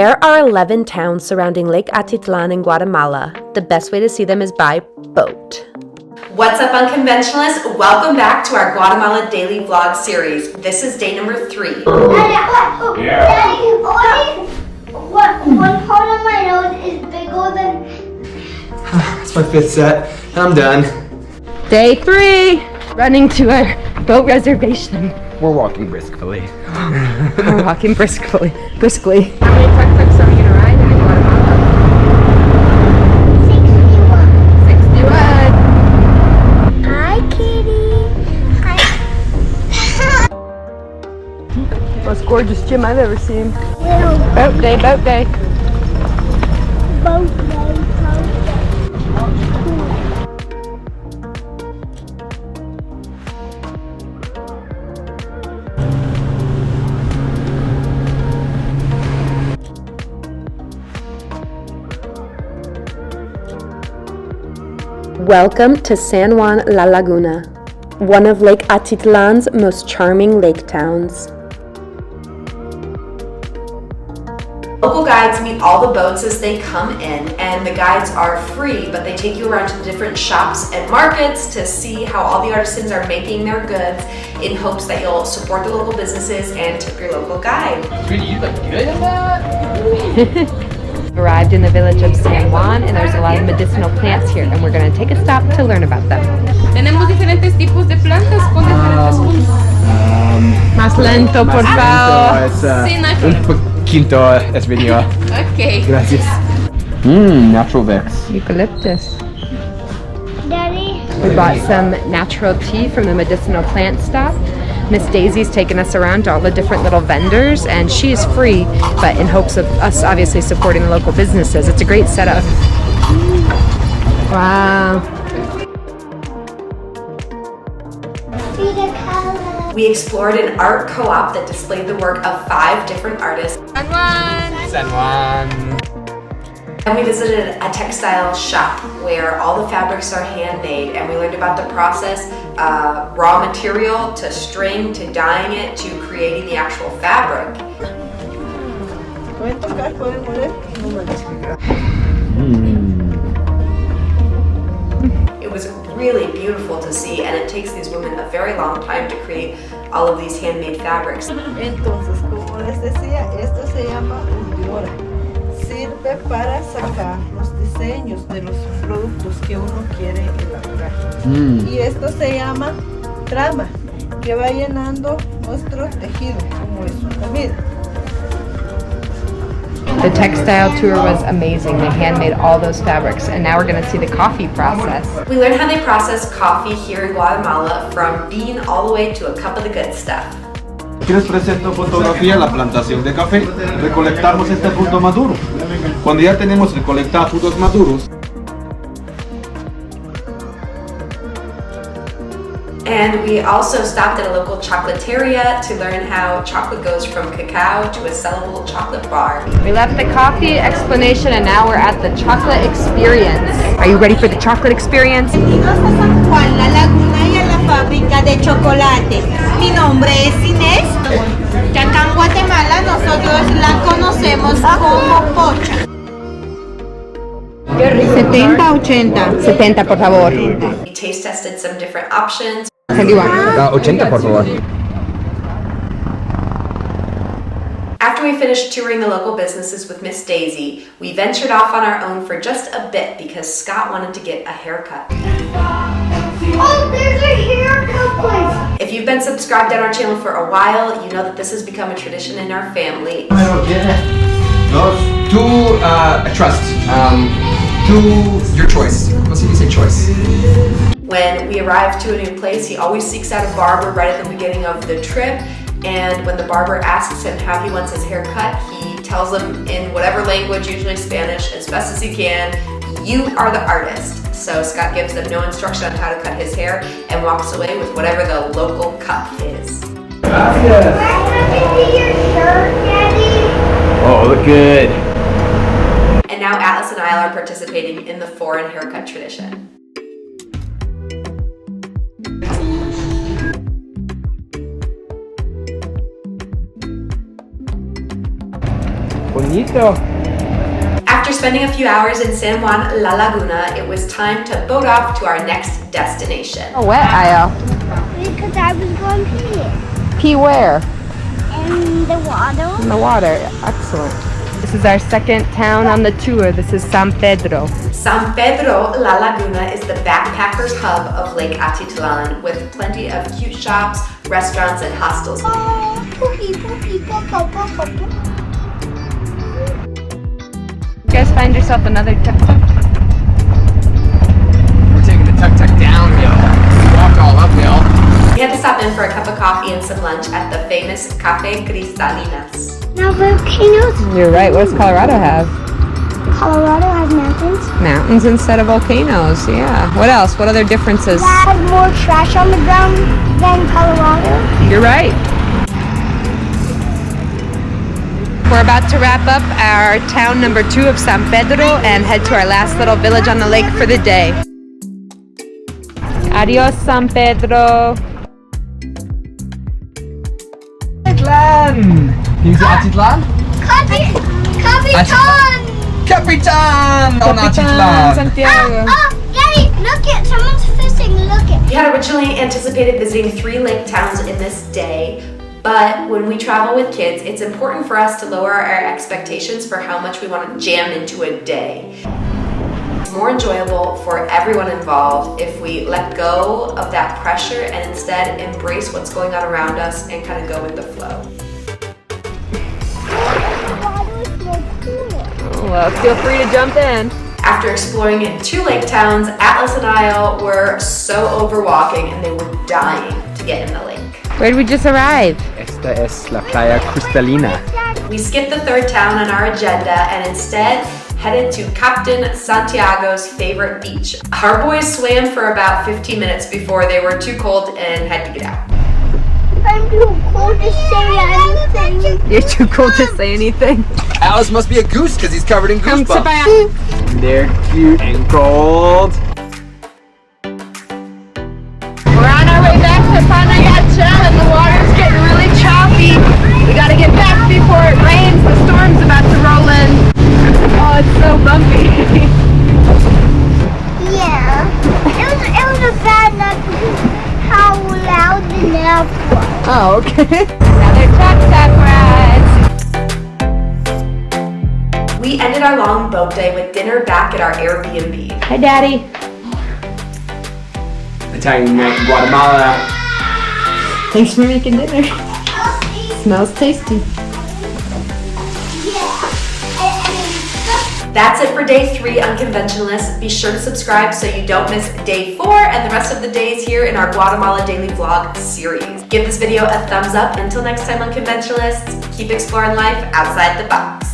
There are 11 towns surrounding Lake Atitlan in Guatemala. The best way to see them is by boat. What's up, Unconventionalists? Welcome back to our Guatemala daily vlog series. This is day number 3. Daddy, one part of my nose is bigger than... That's my 5th set, and I'm done. Day 3, running to our boat reservation. We're walking briskly. We're walking briskly. How many tuk-tuks are we gonna ride in Guatemala? 61. Hi, kitty. Hi. Most gorgeous gym I've ever seen. Little Boat day, boat day. boat day. Welcome to San Juan, La Laguna, one of Lake Atitlan's most charming lake towns. Local guides meet all the boats as they come in, and the guides are free, but they take you around to different shops and markets to see how all the artisans are making their goods in hopes that you'll support the local businesses and tip your local guide. Sweetie, you look good at that? Arrived in the village of San Juan, and there's a lot of medicinal plants here, and we're going to take a stop to learn about them. Tenemos diferentes tipos de plantas con diferentes usos. Más lento, por favor. Sí, no hay problema. Poquito es video. Okay. Gracias. Natural Vex. Eucalyptus. Daddy. We bought some natural tea from the medicinal plant stop. Miss Daisy's taken us around to all the different little vendors, and she is free, but in hopes of us obviously supporting the local businesses. It's a great setup. Wow. We explored an art co-op that displayed the work of 5 different artists. San Juan. San Juan. And we visited a textile shop where all the fabrics are handmade, and we learned about the process, raw material to string, to dyeing it, to creating the actual fabric. It was really beautiful to see, and it takes these women a very long time to create all of these handmade fabrics. Entonces, como les decía, esto se llama hundidora. Sirve para sacar los diseños de los productos que uno quiere elaborar. Y esto se llama trama, que va llenando nuestro tejido, como es una comida. The textile tour was amazing. They handmade all those fabrics, and now we're going to see the coffee process. We learned how they process coffee here in Guatemala, from bean all the way to a cup of the good stuff. Aquí les presento fotografía de la plantación de café. Recolectamos este fruto maduro. Cuando ya tenemos recolectados frutos maduros, And we also stopped at a local chocolateria to learn how chocolate goes from cacao to a sellable chocolate bar. We left the coffee explanation, and now we're at the chocolate experience. Are you ready for the chocolate experience? Bienvenidos a San Juan, la Laguna y a la fábrica de chocolate. Mi nombre es Inés. Que acá en Guatemala nosotros la conocemos como pocha. 70, 80. 70, por favor. We taste tested some different options. 80, por favor. After we finished touring the local businesses with Miss Daisy, we ventured off on our own for just a bit because Scott wanted to get a haircut. Oh, there's a haircut place. If you've been subscribed on our channel for a while, you know that this has become a tradition in our family. To trust. To your choice. Let's see if you say choice. When we arrive to a new place, he always seeks out a barber right at the beginning of the trip, and when the barber asks him how he wants his hair cut, he tells them in whatever language, usually Spanish, as best as he can, you are the artist. So Scott gives them no instruction on how to cut his hair and walks away with whatever the local cut is. Your shirt, Daddy. Oh, look good. And now Atlas and Isle are participating in the foreign haircut tradition. Bonito. After spending a few hours in San Juan, La Laguna, it was time to boat off to our next destination. Oh, wet aisle. Because I was going to pee Pee where? in the water. In the water. Excellent. This is our second town on the tour. This is San Pedro. San Pedro, La Laguna is the backpackers hub of Lake Atitlan with plenty of cute shops, restaurants, and hostels. Oh, poopy, poopy, poopy. You guys find yourself another tuk-tuk? We're taking the tuk-tuk downhill. Walk all uphill. We had to stop in for a cup of coffee and some lunch at the famous Playa Cristalinas. Now volcanoes. You're right. What does Colorado have? Colorado has mountains. Mountains instead of volcanoes. Yeah. What else? What other differences? That has more trash on the ground than Colorado. You're right. We're about to wrap up our town number 2 of San Pedro and head to our last little village on the lake for the day. Adios, San Pedro. Atitlan! Can you say Atitlan? Capitan! Capitan on Atitlan! Santiago. Oh, Daddy, look it. Someone's fishing. Look it. We had originally anticipated visiting 3 lake towns in this day, but when we travel with kids, it's important for us to lower our expectations for how much we want to jam into a day. It's more enjoyable for everyone involved if we let go of that pressure and instead embrace what's going on around us and kind of go with the flow. Well, feel free to jump in. After exploring 2 lake towns, Atlas and I were so overwalking and they were dying to get in the lake. Where did we just arrive? Esta es la Playa Cristalina. We skipped the 3rd town on our agenda and instead headed to Capitan Santiago's favorite beach. Our boys swam for about 15 minutes before they were too cold and had to get out. I'm too cold to say anything. You're too cold to say anything. Alice must be a goose because he's covered in Come goosebumps. They're cute and cold. We're on our way back to Panagacha and the water's getting really choppy. We gotta get back before it rains. The storm's about to roll in. Oh, it's so bumpy. Yeah. It was a bad night because how loud the nap was. Oh, okay. Another tuk-tuk ride. We ended our long boat day with dinner back at our Airbnb. Hi, Daddy. Italian night in Guatemala. Thanks for making dinner. Smells tasty. That's it for day 3 Unconventionalists. Be sure to subscribe so you don't miss day 4 and the rest of the days here in our Guatemala Daily Vlog series. Give this video a thumbs up. Until next time, Unconventionalists, keep exploring life outside the box.